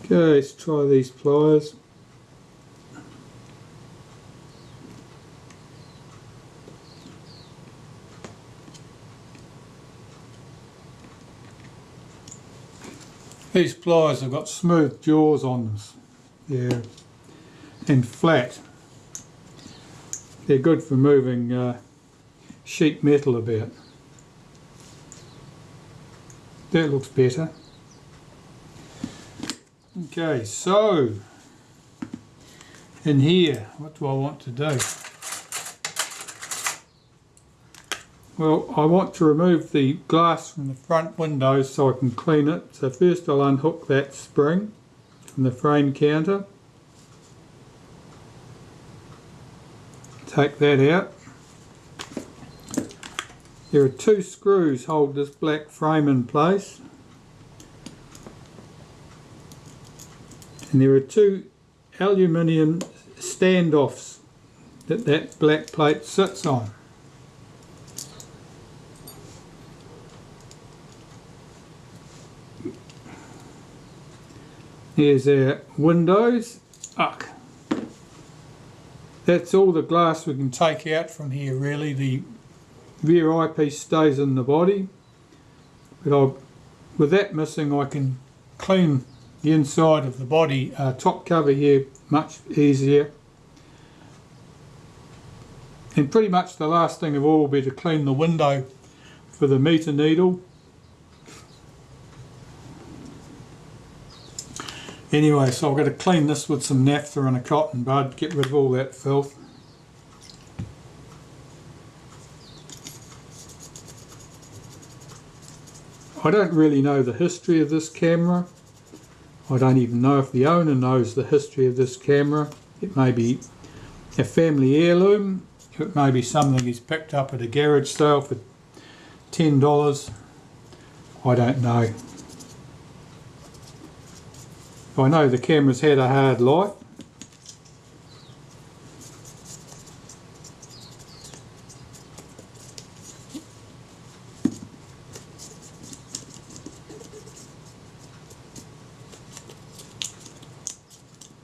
Okay, let's try these pliers. These pliers have got smooth jaws on them, yeah, and flat. They're good for moving sheet metal about. That looks better. Okay, so in here, what do I want to do? Well, I want to remove the glass from the front windows so I can clean it. So first I'll unhook that spring from the frame counter. Take that out. There are two screws hold this black frame in place. And there are two aluminium standoffs that black plate sits on. Here's our windows. Ugh. That's all the glass we can take out from here really. The rear eyepiece stays in the body. But with that missing I can clean the inside of the body top cover here much easier. And pretty much the last thing of all will be to clean the window for the meter needle. Anyway, so I've got to clean this with some naphtha and a cotton bud, get rid of all that filth. I don't really know the history of this camera. I don't even know if the owner knows the history of this camera. It may be a family heirloom. It may be something he's picked up at a garage sale for $10. I don't know. I know the camera's had a hard life.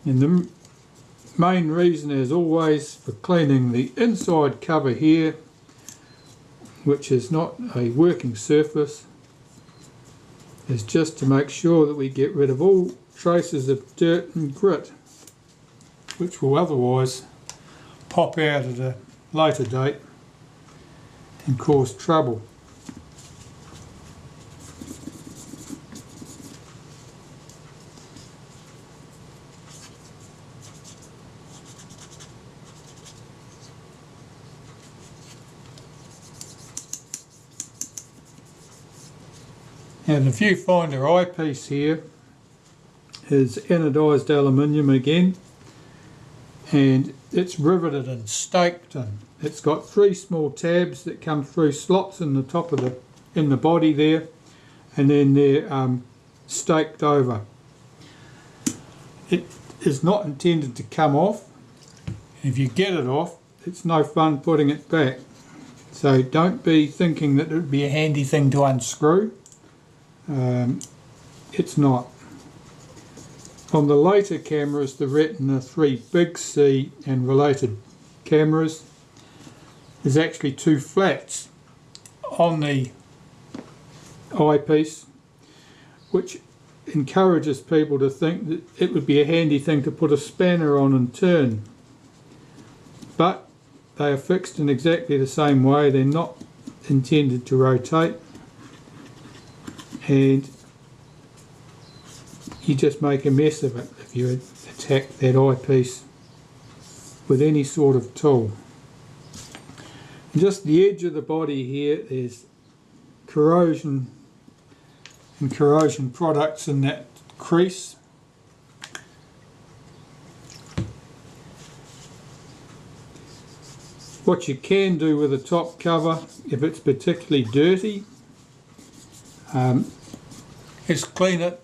And the main reason as always for cleaning the inside cover here, which is not a working surface, is just to make sure that we get rid of all traces of dirt and grit which will otherwise pop out at a later date and cause trouble. Now the viewfinder eyepiece here is anodised aluminium again, and it's riveted and staked, and it's got three small tabs that come through slots in the top of the body there, and then they're staked over. It is not intended to come off. If you get it off, it's no fun putting it back. So don't be thinking that it would be a handy thing to unscrew. It's not. On the later cameras, the Retina IIIc and related cameras, there's actually two flats on the eyepiece, which encourages people to think that it would be a handy thing to put a spanner on and turn. But they are fixed in exactly the same way. They're not intended to rotate, and you just make a mess of it if you attack that eyepiece with any sort of tool. And just the edge of the body here, there's corrosion and corrosion products in that crease. What you can do with the top cover, if it's particularly dirty, is clean it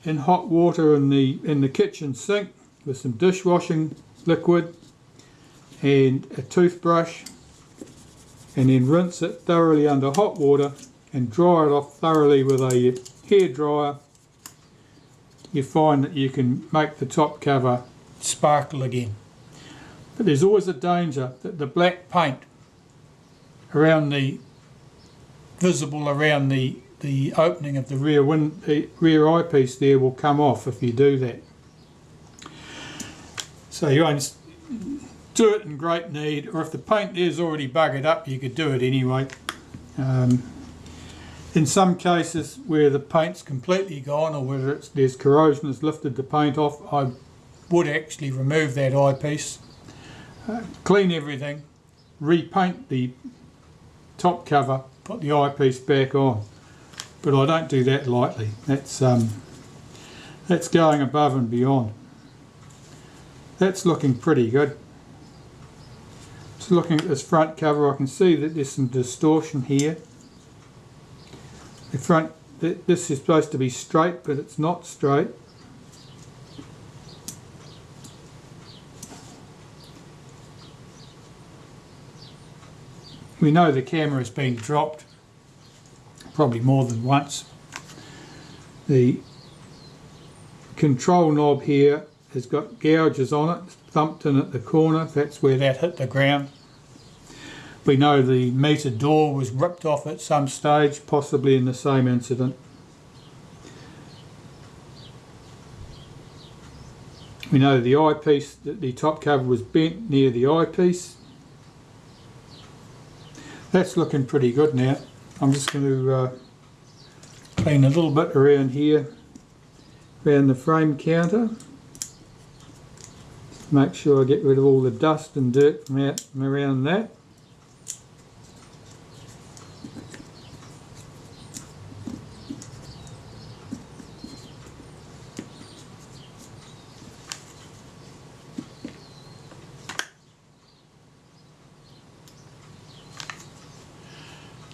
in hot water in the kitchen sink with some dishwashing liquid and a toothbrush, and then rinse it thoroughly under hot water and dry it off thoroughly with a hairdryer. you find that you can make the top cover sparkle again. But there's always a danger that the black paint around visible around the opening of the rear eyepiece there will come off if you do that. So you won't do it in great need, or if the paint there's already buggered up, you could do it anyway. In some cases where the paint's completely gone, or whether there's corrosion has lifted the paint off, I would actually remove that eyepiece, clean everything, repaint the top cover, put the eyepiece back on. But I don't do that lightly. That's going above and beyond. That's looking pretty good. Just looking at this front cover, I can see that there's some distortion here. The front, this is supposed to be straight, but it's not straight. We know the camera has been dropped, probably more than once. The control knob here has got gouges on it, thumped in at the corner, that's where that hit the ground. We know the meter door was ripped off at some stage, possibly in the same incident. We know the eyepiece, that the top cover was bent near the eyepiece. That's looking pretty good now. I'm just going to clean a little bit around here, around the frame counter. Make sure I get rid of all the dust and dirt from around that.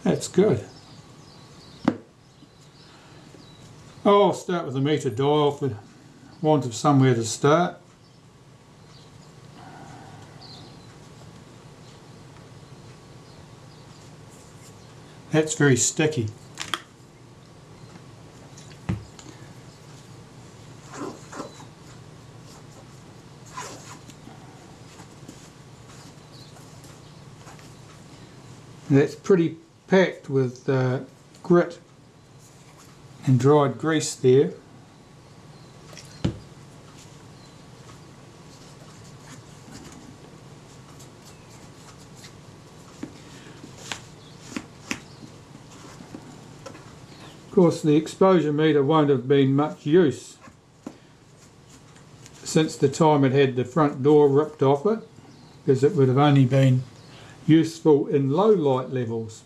That's good. I'll start with the meter dial for want of somewhere to start. That's very sticky. That's pretty packed with grit and dried grease there. Of course, the exposure meter won't have been much use since the time it had the front door ripped off it, because it would have only been useful in low light levels.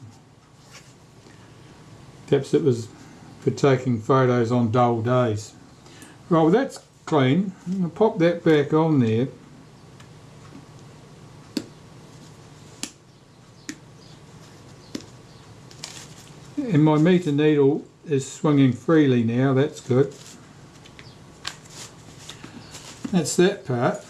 Perhaps it was for taking photos on dull days. Right, well, that's clean. I'll pop that back on there. And my meter needle is swinging freely now, that's good. That's that part.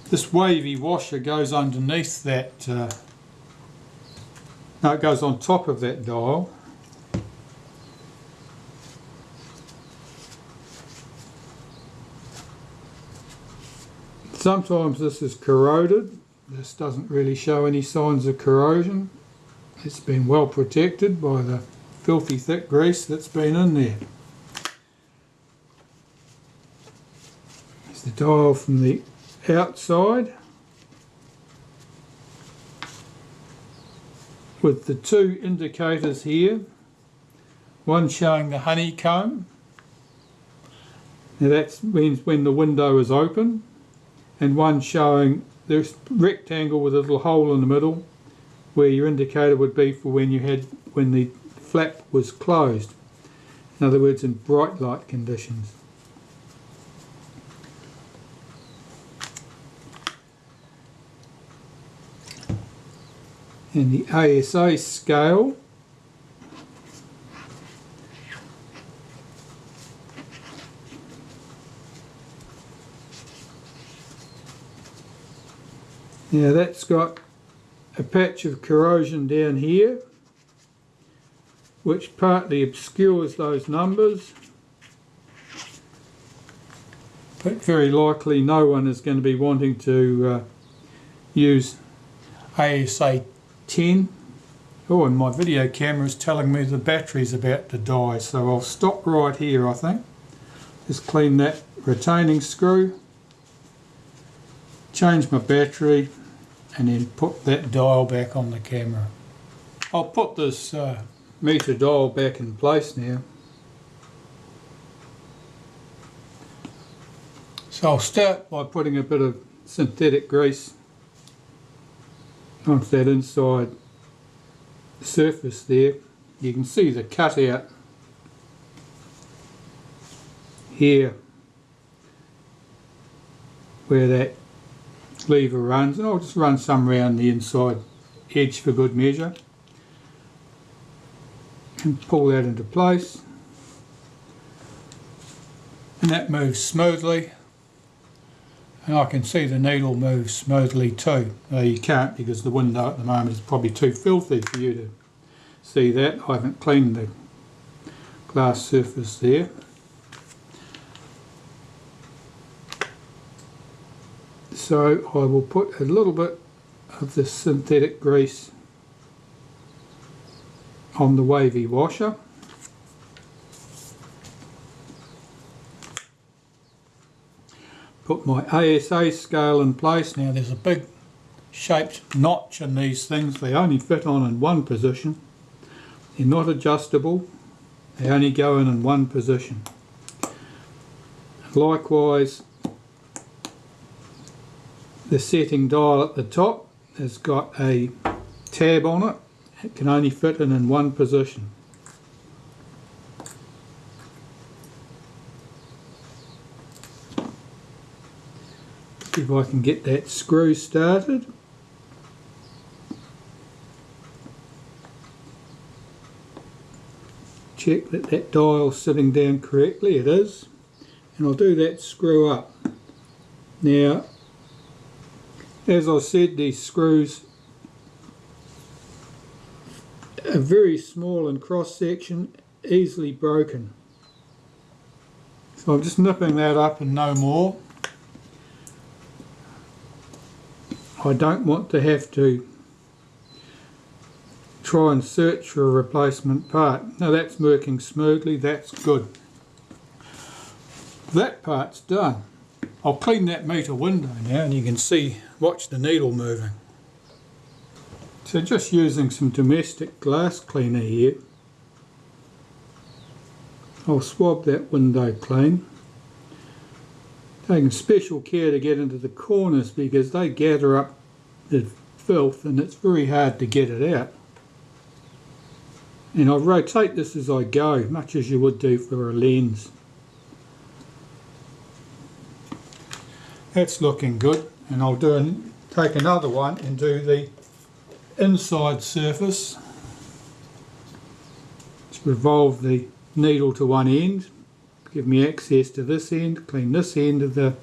This wavy washer goes underneath that, no, it goes on top of that dial. Sometimes this is corroded. This doesn't really show any signs of corrosion. It's been well protected by the filthy thick grease that's been in there. There's the dial from the outside with the two indicators here, one showing the honeycomb, now that means when the window is open, and one showing the rectangle with a little hole in the middle where your indicator would be for when the flap was closed, in other words in bright light conditions. And the ASA scale, now that's got a patch of corrosion down here, which partly obscures those numbers, but very likely no one is going to be wanting to use ASA 10. Oh, and my video camera is telling me the battery's about to die, so I'll stop right here, I think. Just clean that retaining screw, change my battery, and then put that dial back on the camera. I'll put this meter dial back in place now. So I'll start by putting a bit of synthetic grease onto that inside surface there. You can see the cutout here where that lever runs, and I'll just run some around the inside edge for good measure and pull that into place, and that moves smoothly, and I can see the needle moves smoothly too. You can't, because the window at the moment is probably too filthy for you to see that. I haven't cleaned the glass surface there. So I will put a little bit of this synthetic grease on the wavy washer. Put my ASA scale in place. Now there's a big shaped notch in these things. They only fit on in one position. They're not adjustable. They only go in one position. Likewise, the setting dial at the top has got a tab on it. It can only fit in one position. If I can get that screw started. Check that that dial's sitting down correctly. It is. And I'll do that screw up. Now, as I said, these screws are very small in cross section, easily broken. So I'm just nipping that up and no more. I don't want to have to try and search for a replacement part. Now that's working smoothly, that's good. That part's done. I'll clean that meter window now, and you can see, watch the needle moving. So just using some domestic glass cleaner here, I'll swab that window clean. Taking special care to get into the corners because they gather up the filth and it's very hard to get it out. And I'll rotate this as I go, much as you would do for a lens. That's looking good, and I'll take another one and do the inside surface. Just revolve the needle to one end, give me access to this end, clean this end of the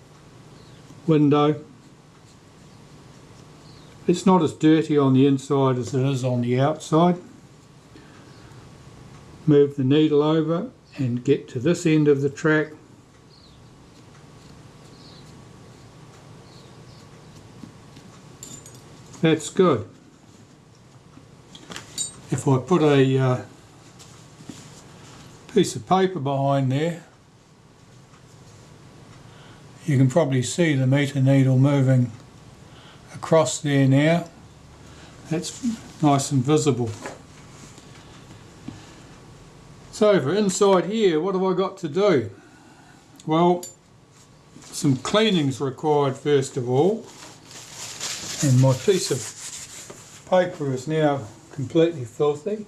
window. It's not as dirty on the inside as it is on the outside. Move the needle over and get to this end of the track. That's good. If I put a piece of paper behind there, you can probably see the meter needle moving across there now. That's nice and visible. So for inside here, what have I got to do? Well, some cleaning's required first of all. And my piece of paper is now completely filthy.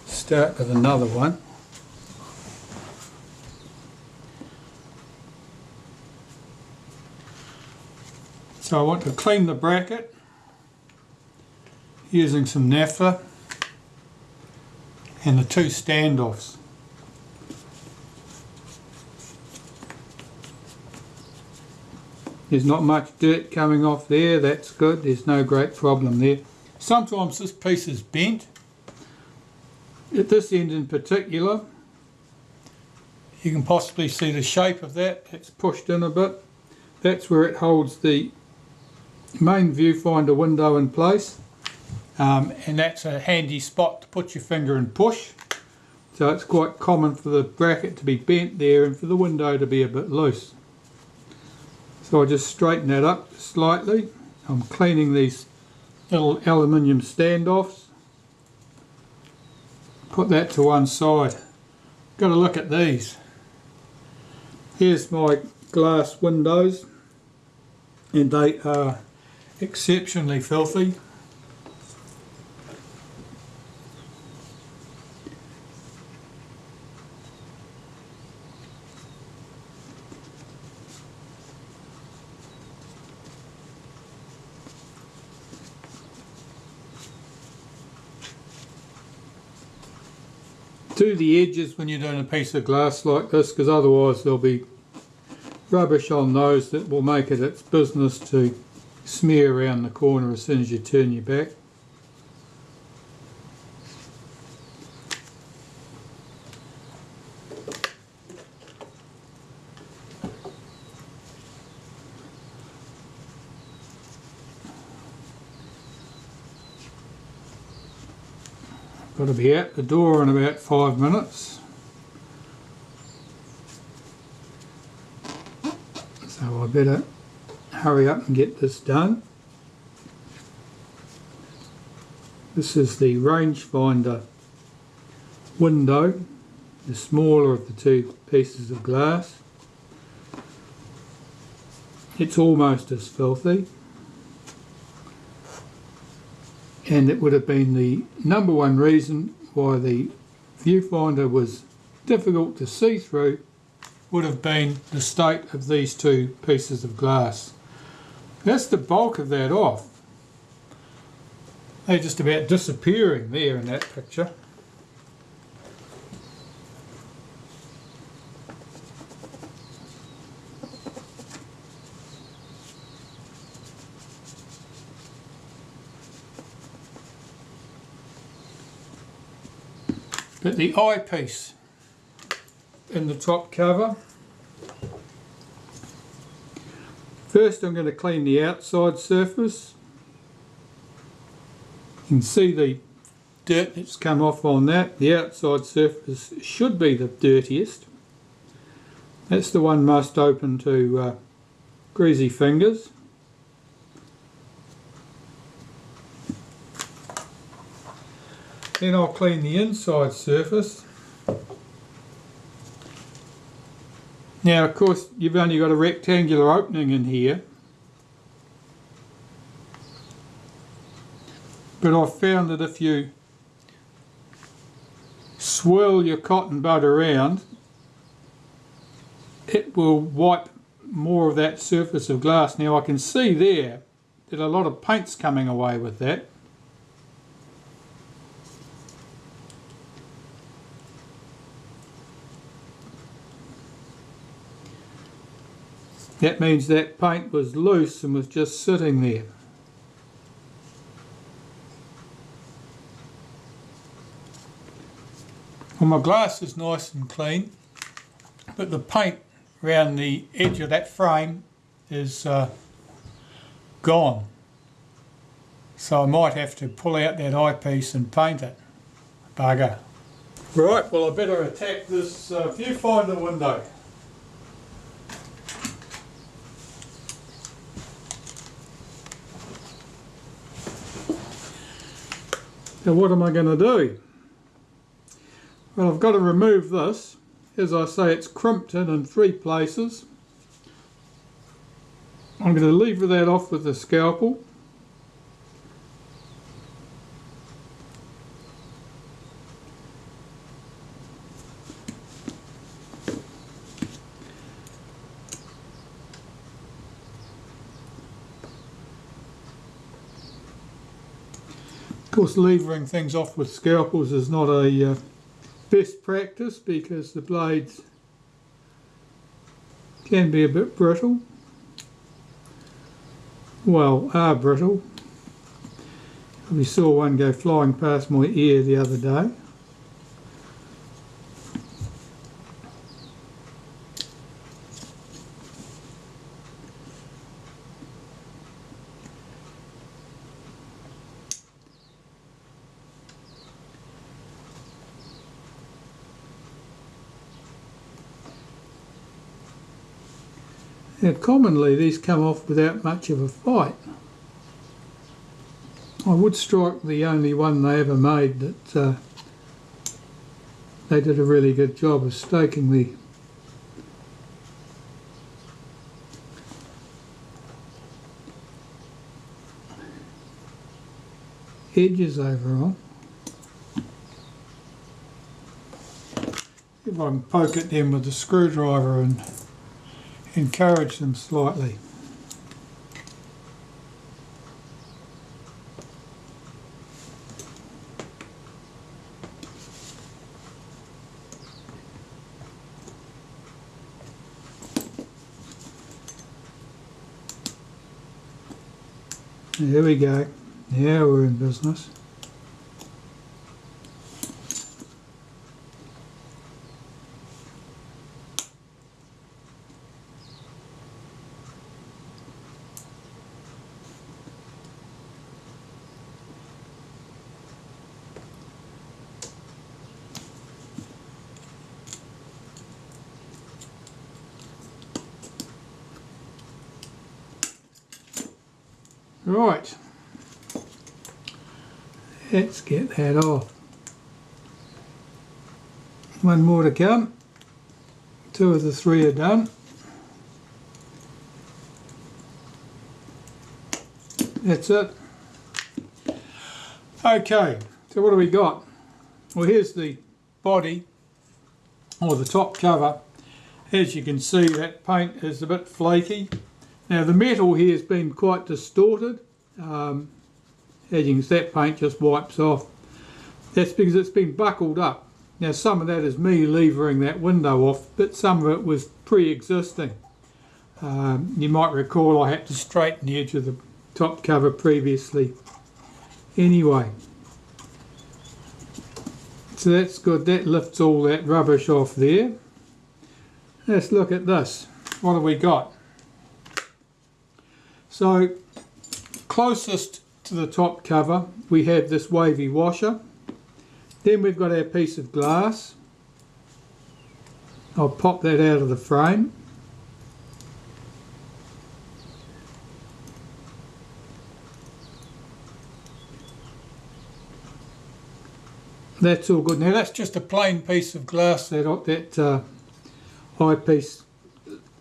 Start with another one. So I want to clean the bracket using some naphtha and the two standoffs. There's not much dirt coming off there, that's good, there's no great problem there. Sometimes this piece is bent. At this end in particular, you can possibly see the shape of that. It's pushed in a bit. That's where it holds the main viewfinder window in place, and that's a handy spot to put your finger and push. So it's quite common for the bracket to be bent there and for the window to be a bit loose. So I just straighten that up slightly. I'm cleaning these little aluminium standoffs. Put that to one side. Got to look at these. Here's my glass windows, and they are exceptionally filthy. Do the edges when you're doing a piece of glass like this, because otherwise there'll be rubbish on those that will make it its business to smear around the corner as soon as you turn your back. Got to be out the door in about 5 minutes. So I better hurry up and get this done. This is the rangefinder window, the smaller of the two pieces of glass. It's almost as filthy, and it would have been the number one reason why the viewfinder was difficult to see through, would have been the state of these two pieces of glass. That's the bulk of that off. They're just about disappearing there in that picture. But the eyepiece in the top cover, first I'm going to clean the outside surface. You can see the dirt that's come off on that. The outside surface should be the dirtiest. That's the one most open to greasy fingers. Then I'll clean the inside surface. Now of course you've only got a rectangular opening in here, but I've found that if you swirl your cotton bud around, it will wipe more of that surface of glass. Now I can see there that a lot of paint's coming away with that. That means that paint was loose and was just sitting there. Well, my glass is nice and clean, but the paint around the edge of that frame is gone. So I might have to pull out that eyepiece and paint it. Bugger. Right, well I better attack this viewfinder window. Now what am I going to do? Well, I've got to remove this. As I say, it's crimped in 3 places. I'm going to lever that off with the scalpel. Of course, levering things off with scalpels is not a best practice because the blades can be a bit brittle. Well, are brittle. We saw one go flying past my ear the other day. Now, commonly these come off without much of a fight. I would strike the only one they ever made that they did a really good job of staking the edges over on. If I can poke at them with the screwdriver and encourage them slightly. There we go. Now we're in business. Right, let's get that off. One more to come. 2 of the 3 are done. That's it. Okay, so what do we got? Well, here's the body, or the top cover. As you can see, that paint is a bit flaky. Now the metal here has been quite distorted. As you can see, that paint just wipes off. That's because it's been buckled up. Now some of that is me levering that window off, but some of it was pre-existing. You might recall I had to straighten the edge of the top cover previously. Anyway, so that's good. That lifts all that rubbish off there. Let's look at this. What have we got? So, closest to the top cover, we have this wavy washer. Then we've got our piece of glass. I'll pop that out of the frame. That's all good. Now that's just a plain piece of glass, that eyepiece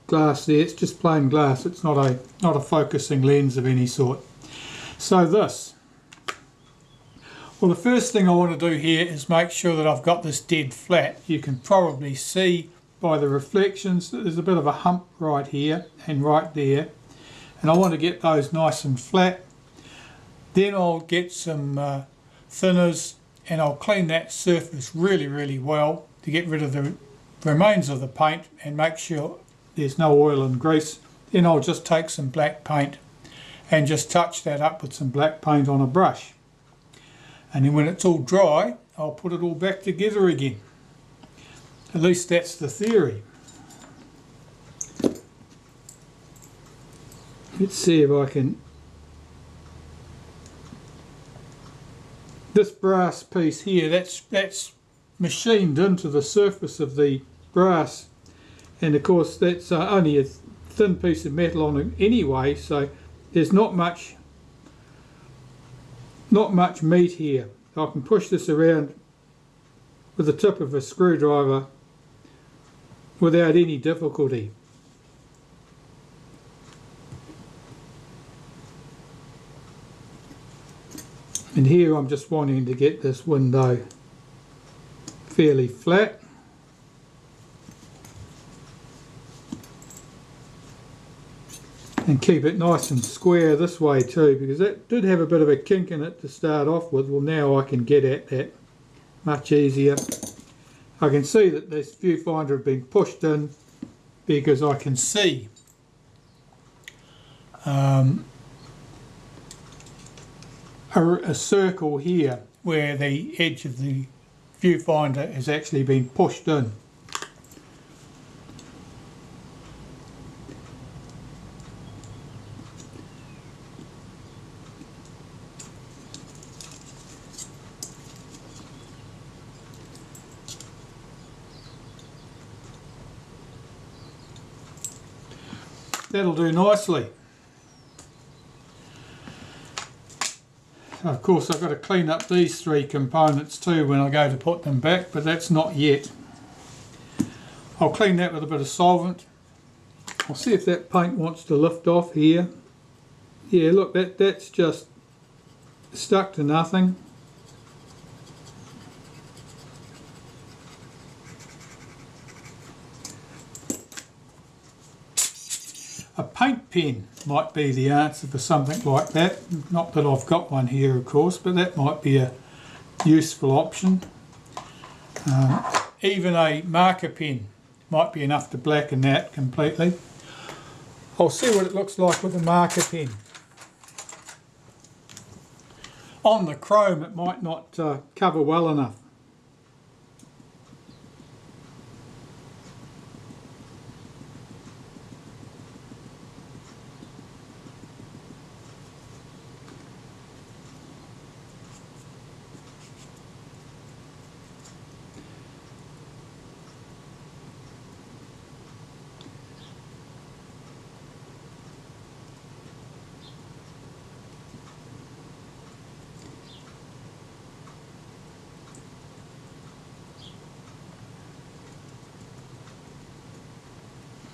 glass there. It's just plain glass. It's not a focusing lens of any sort. So this, well, the first thing I want to do here is make sure that I've got this dead flat. You can probably see by the reflections that there's a bit of a hump right here and right there, and I want to get those nice and flat. Then I'll get some thinners and I'll clean that surface really well to get rid of the remains of the paint and make sure there's no oil and grease. Then I'll just take some black paint and just touch that up with some black paint on a brush. And then when it's all dry, I'll put it all back together again. At least that's the theory. Let's see if I can... This brass piece here, that's machined into the surface of the brass. And of course that's only a thin piece of metal on it anyway, so there's not much meat here. I can push this around with the tip of a screwdriver without any difficulty. And here I'm just wanting to get this window fairly flat. And keep it nice and square this way too, because that did have a bit of a kink in it to start off with. Well, now I can get at that much easier. I can see that this viewfinder has been pushed in because I can see a circle here where the edge of the viewfinder has actually been pushed in. That'll do nicely. Of course, I've got to clean up these three components too when I go to put them back, but that's not yet. I'll clean that with a bit of solvent. I'll see if that paint wants to lift off here. Yeah, look, that's just stuck to nothing. A paint pen might be the answer for something like that. Not that I've got one here, of course, but that might be a useful option. Even a marker pen might be enough to blacken that completely. I'll see what it looks like with a marker pen. On the chrome it might not cover well enough.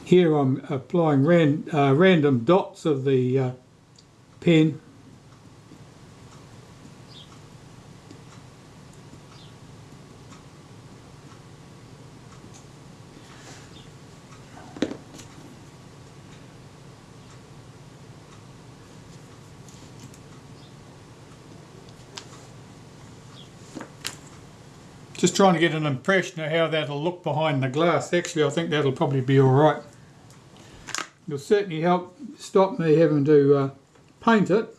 Here I'm applying random dots of the pen. Just trying to get an impression of how that'll look behind the glass. Actually, I think that'll probably be all right. It'll certainly help stop me having to paint it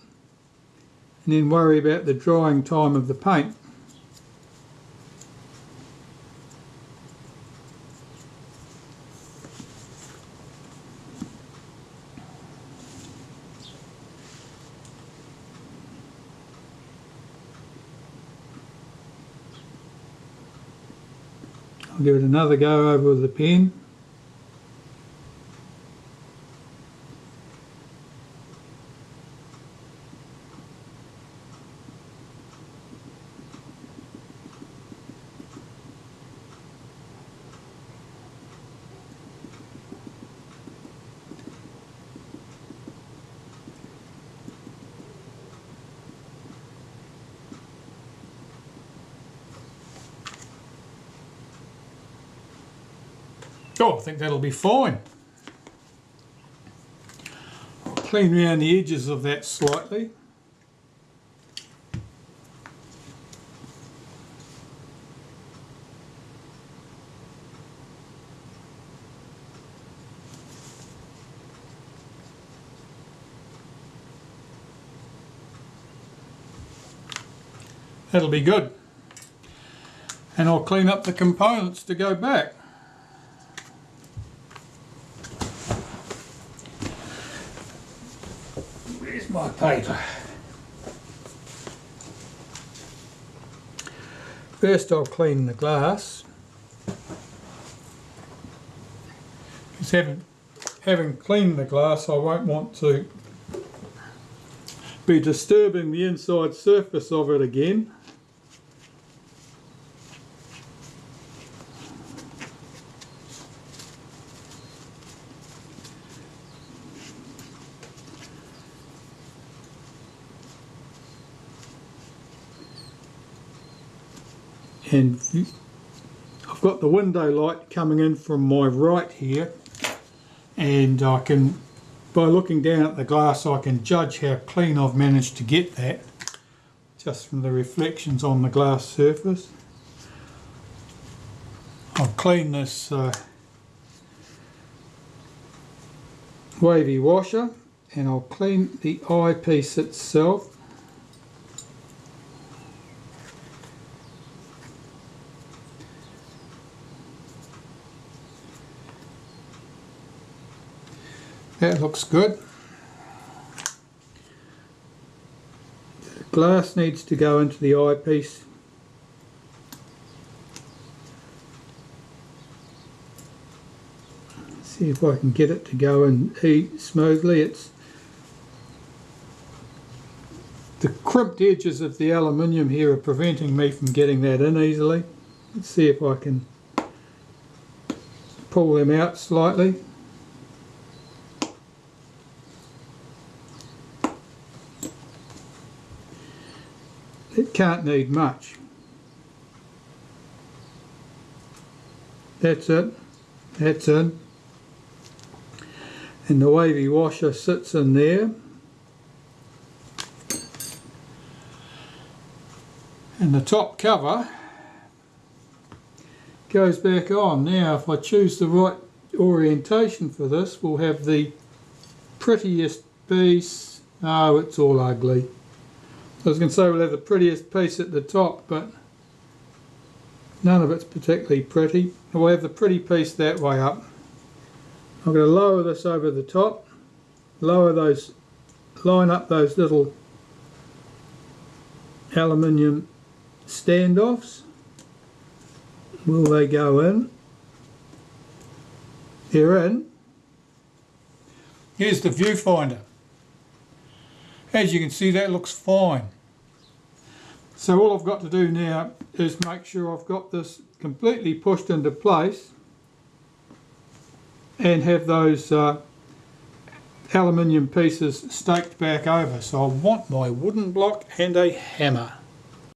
and then worry about the drying time of the paint. I'll give it another go over with the pen. Oh, I think that'll be fine. I'll clean around the edges of that slightly. That'll be good. And I'll clean up the components to go back. Where's my paper? First I'll clean the glass. Because having cleaned the glass, I won't want to be disturbing the inside surface of it again. And I've got the window light coming in from my right here, and I can, by looking down at the glass, I can judge how clean I've managed to get that just from the reflections on the glass surface. I'll clean this wavy washer, and I'll clean the eyepiece itself. That looks good. The glass needs to go into the eyepiece. See if I can get it to go in smoothly. It's the crimped edges of the aluminium here are preventing me from getting that in easily. Let's see if I can pull them out slightly. It can't need much. That's it. That's in. And the wavy washer sits in there. And the top cover goes back on. Now if I choose the right orientation for this, we'll have the prettiest piece. Oh, it's all ugly. I was going to say we'll have the prettiest piece at the top, but none of it's particularly pretty. We'll have the pretty piece that way up. I'm going to lower this over the top, lower those, line up those little aluminium standoffs. Will they go in? They're in. Here's the viewfinder. As you can see, that looks fine. So all I've got to do now is make sure I've got this completely pushed into place and have those aluminium pieces staked back over. So I want my wooden block and a hammer.